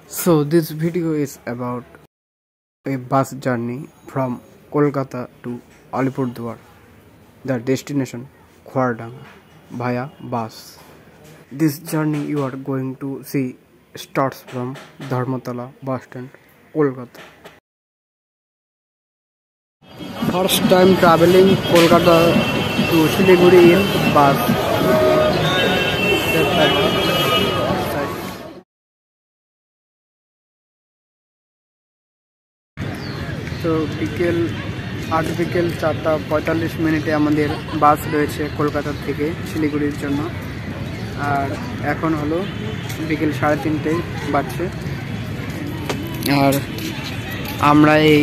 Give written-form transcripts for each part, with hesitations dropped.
So this video is about a bus journey from Kolkata to Alipurduar, the destination Khwardanga via bus. This journey you are going to see starts from Dharmatala bus stand, Kolkata. First time traveling Kolkata to Siliguri in bus. তো বিকেল 4:45 আমাদের বাস রয়েছে কলকাতা থেকে শিলিগুড়ির জন্য। আর এখন হলো বিকেল 3:30 বাজছে। আর আমরা এই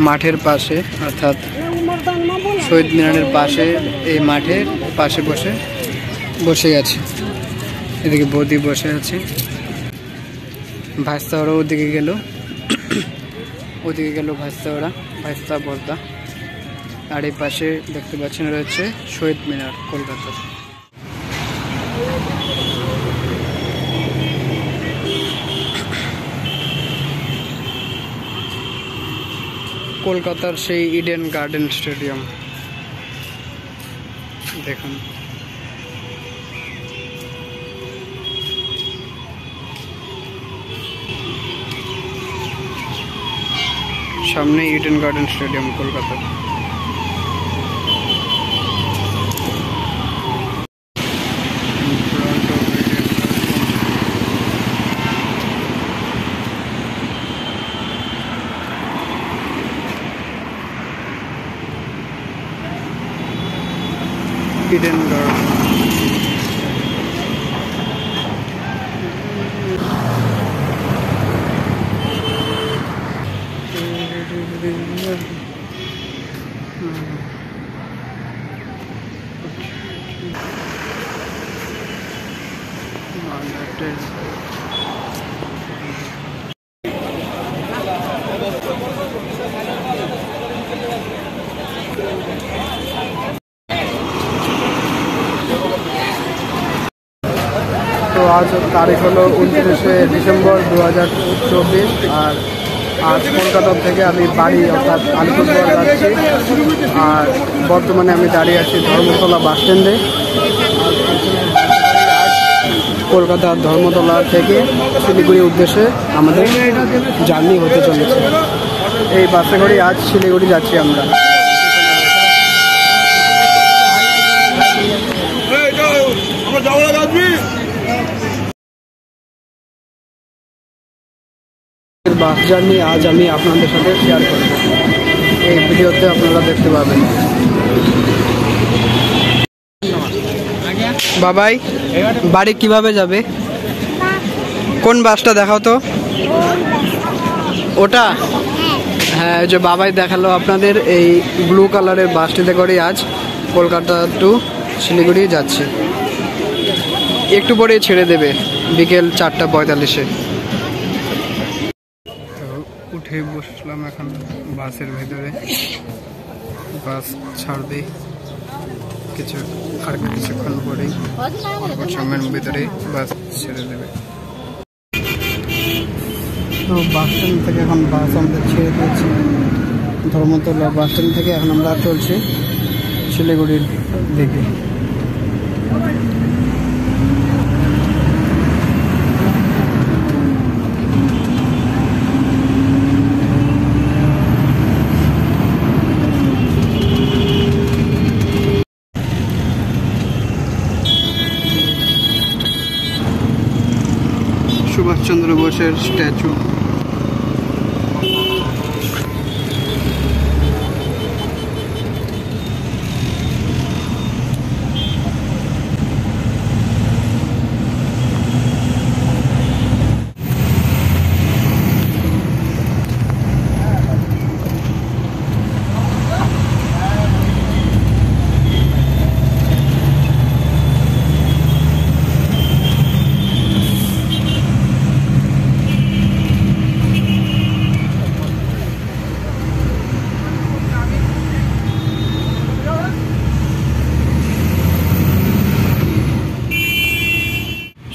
মাঠের পাশে অর্থাৎ শহীদ মিনারের পাশে এই মাঠের পাশে বসে গেছি। এদিকে বৌদি বসে আছে, ভাইস্তা ওরা ওদিকে গেল ভাইস্তা বর্দা। আর এই পাশে দেখতে পাচ্ছেন রয়েছে শহীদ মিনার কলকাতার। কলকাতার সেই ইডেন গার্ডেন স্টেডিয়াম দেখুন। সামনে Eden garden stadium Kolkata. Eden garden তো আজ তারিখ হলো 29শে ডিসেম্বর 2024। আর আজ কলকাতা থেকে আমি বাড়ি অর্থাৎ আলিপুরদুয়ার যাচ্ছি। আর বর্তমানে আমি দাঁড়িয়ে আছি ধর্মতলা বাস স্ট্যান্ডে। কলকাতার ধর্মতলা থেকে শিলিগুড়ির উদ্দেশ্যে আমাদের জার্নি হতে চলেছে। এই বাসে করে আজ শিলিগুড়ি যাচ্ছি আমরা। বাস জার্নি আজ আমি আপনাদের সাথে শেয়ার করব, এই ভিডিওতে আপনারা দেখতে পাবেন। বাবাই বাড়ি কিভাবে যাবে? কোন বাসটা দেখাও তো। ওটা? হ্যাঁ, যে বাবাই দেখালো আপনাদের এই ব্লু কালারের বাসটিতে করে আজ কলকাতা টু শিলিগুড়ি যাচ্ছে। একটু পরেই ছেড়ে দেবে বিকেল 4:45-এ। উঠে বসলাম এখন বাসের ভেতরে। বাস ছাড়বে কিছুক্ষণ পরেই, সময়ের ভিতরে বাস ছেড়ে দেবে। তো বাস স্ট্যান্ড থেকে এখন বাস আমাদের ছেড়ে দিয়েছি। ধর্মতলা বাস স্ট্যান্ড থেকে এখন আমরা চলছি শিলিগুড়ির দিকে। সুভাষচন্দ্র বোসের স্ট্যাচু।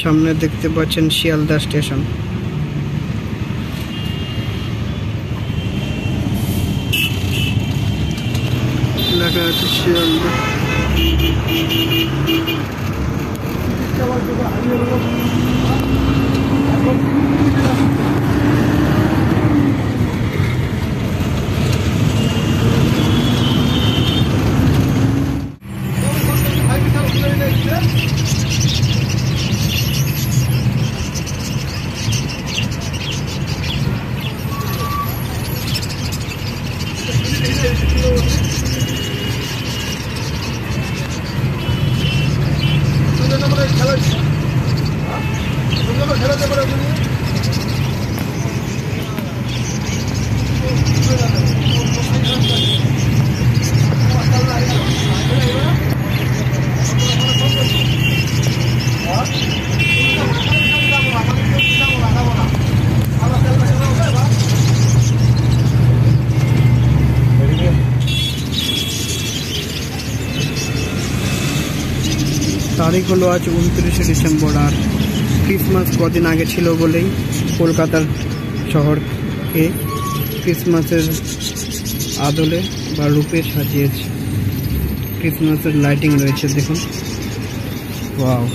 সামনে দেখতে পাচ্ছেন শিয়ালদা স্টেশন। বসে আছে শিয়ালদা। তারিখ হলো আজ 29শে ডিসেম্বর। আর ক্রিসমাস কদিন আগে ছিল বলেই কলকাতার শহরকে ক্রিসমাসের আদলে বা রূপে সাজিয়েছে। ক্রিসমাসের লাইটিং রয়েছে দেখুন, ওয়াও।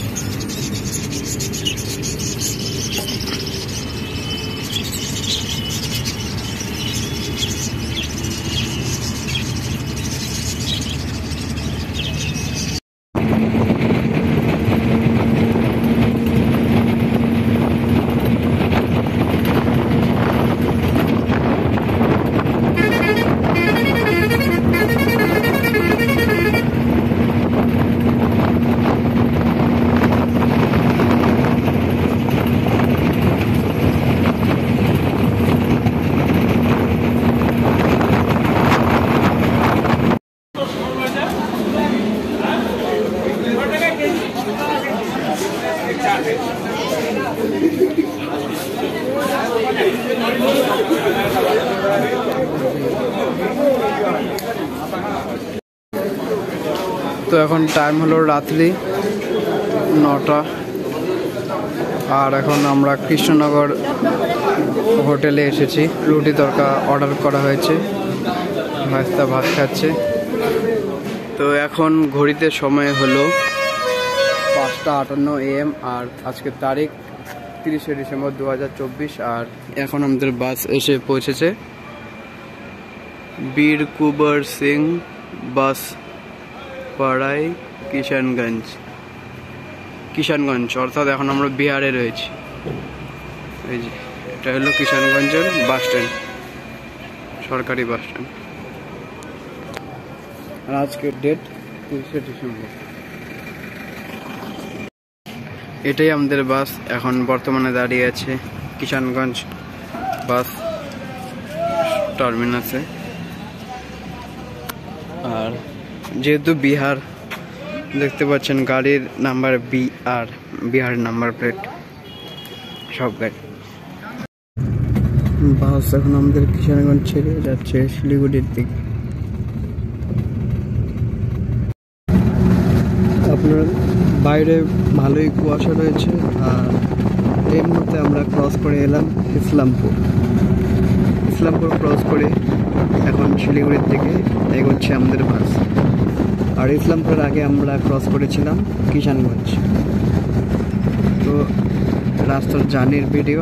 তো এখন টাইম হলো রাত্রি 9টা। আর এখন আমরা কৃষ্ণনগর হোটেলে এসেছি। রুটি তরকা অর্ডার করা হয়েছে, ভাস্তা ভাত খাচ্ছে। তো এখন ঘড়িতে সময় হলো 5:58 AM। আর আজকের তারিখ 30শে ডিসেম্বর 2024। আর এখন আমাদের বাস এসে পৌঁছেছে বীর কুবর সিং বাস পাড়াই কিষানগঞ্জ, অর্থাৎ এখন আমরা বিহারে রয়েছি। এই যে এটা হলো কিষানগঞ্জের বাস স্ট্যান্ড, সরকারি বাস স্ট্যান্ড। আর আজকের ডেট 30শে ডিসেম্বর। এটাই আমাদের বাস এখন বর্তমানে দাঁড়িয়ে আছে কিষানগঞ্জ বাস টার্মিনাসে। আর যেহেতু বিহার, দেখতে পাচ্ছেন গাড়ির নাম্বার বিহার নাম্বার প্লেট সব গাড়ি। বাস এখন আমাদের কিষানগঞ্জ ছেড়ে যাচ্ছে শিলিগুড়ির দিকে। আপনার বাইরে ভালোই কুয়াশা রয়েছে। আর এর মধ্যে আমরা ক্রস করে এলাম ইসলামপুর ক্রস করে এখন শিলিগুড়ির দিকে এগোচ্ছে আমাদের বাস। আর ইসলামপুরের আগে আমরা ক্রস করেছিলাম কিষানগঞ্জ। তো রাস্তার জার্নির ভিডিও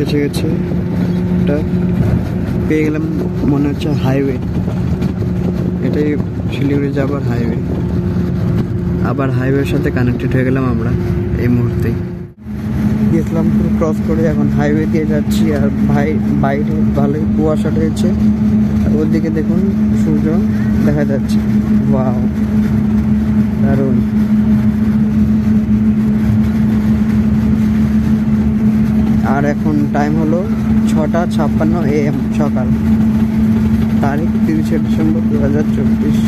এসে গেছে। এটা পেয়ে গেলাম, মনে হচ্ছে হাইওয়ে। এটাই শিলিগুড়ি যাবার হাইওয়ে। আবার হাইওয়ের সাথে কানেক্টেড হয়ে গেলাম আমরা এই মুহূর্তে। ইসলামপুর ক্রস করে এখন হাইওয়ে দিয়ে যাচ্ছি। আর বাইরে ভালোই কুয়াশা রয়েছে। আর ওদিকে দেখুন সূর্য দেখা যাচ্ছে, ওয়াও দারুণ। আর এখন টাইম হলো 6:56 AM সকাল। তারিখ 30শে ডিসেম্বর 2024।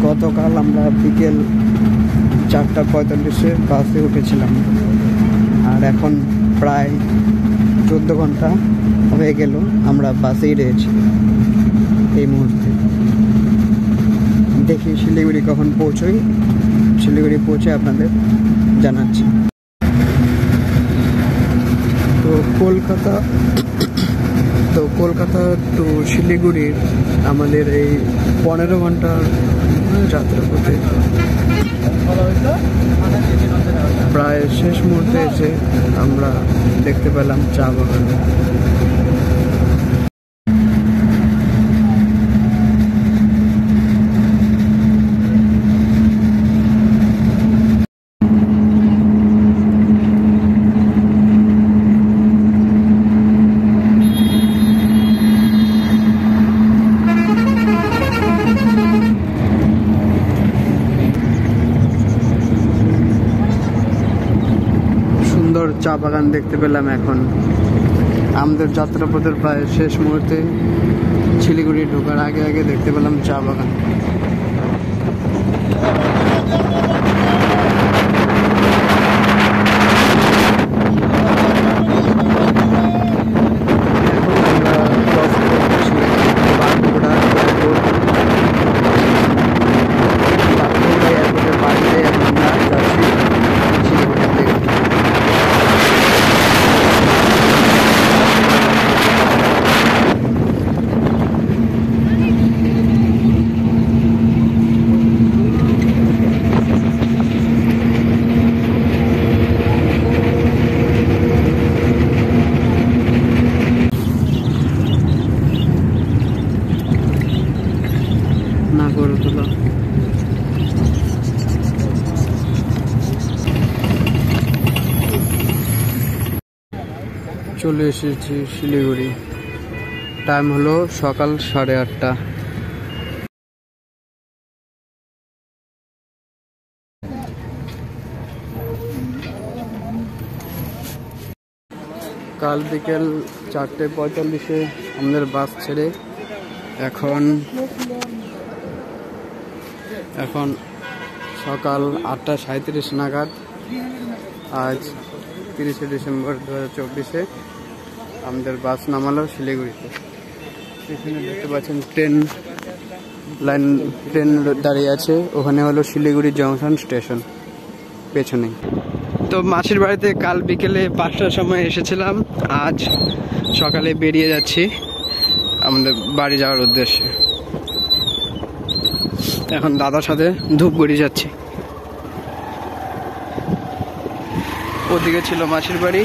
গতকাল আমরা বিকেল 4:45 বাসে উঠেছিলাম। আর এখন প্রায় 14 ঘন্টা হয়ে গেল আমরা বাসেই রয়েছি এই মুহূর্তে। দেখি শিলিগুড়ি কখন পৌঁছই। শিলিগুড়ি পৌঁছে আপনাদের জানাচ্ছি। তো কলকাতা তো কলকাতা টু শিলিগুড়ির আমাদের এই 15 ঘন্টার যাত্রাপথে প্রায় শেষ মুহূর্তে এসে আমরা দেখতে পেলাম চা বাগান। চা বাগান দেখতে পেলাম। এখন আমাদের যাত্রাপথের প্রায় শেষ মুহূর্তে শিলিগুড়ি ঢোকার আগে আগে দেখতে পেলাম চা বাগান। চলে এসেছি শিলিগুড়ি। টাইম হলো সকাল 8:30। কাল বিকেল 4:45 আমাদের বাস ছেড়ে এখন সকাল 8:37 নাগাদ আজ 30 ডিসেম্বর 2024 আমাদের বাস নামালো শিলিগুড়িতে। এখানে দেখতে পাচ্ছেন ট্রেন দাঁড়িয়ে আছে, ওখানে হলো শিলিগুড়ি জংশন স্টেশন পেছনে। তো মাসির বাড়িতে কাল বিকেলে 5টার সময় এসেছিলাম, আজ সকালে বেরিয়ে যাচ্ছি আমাদের বাড়ি যাওয়ার উদ্দেশ্যে। এখন দাদার সাথে ধূপগুড়ি যাচ্ছি। ওদিকে ছিল মাসির বাড়ি,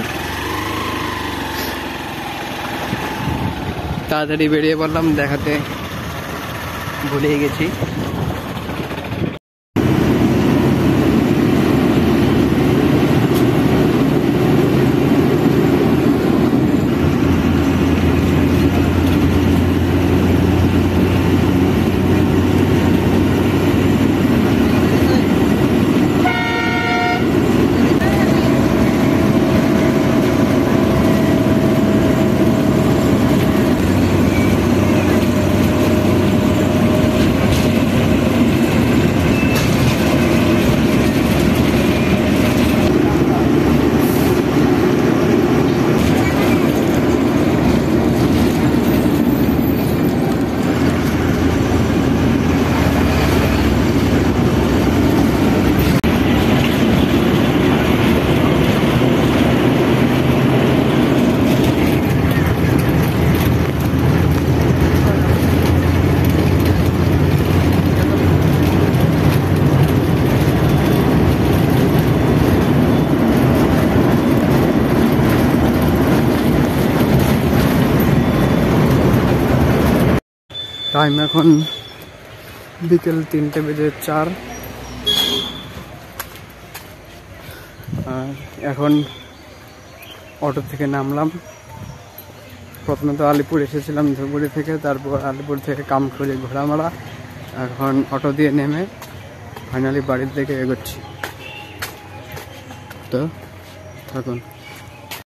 তাড়াতাড়ি বেরিয়ে পড়লাম, দেখাতে ভুলে গেছি। টাইম এখন বিকেল 3:04। আর এখন অটো থেকে নামলাম। প্রথমে তো আলিপুর এসেছিলাম ধুপগুড়ি থেকে, তারপর আলিপুর থেকে কামখুড়ি ঘোড়ামারা, এখন অটো দিয়ে নেমে ফাইনালি বাড়ির দিকে এগোচ্ছি। তো থাকুন।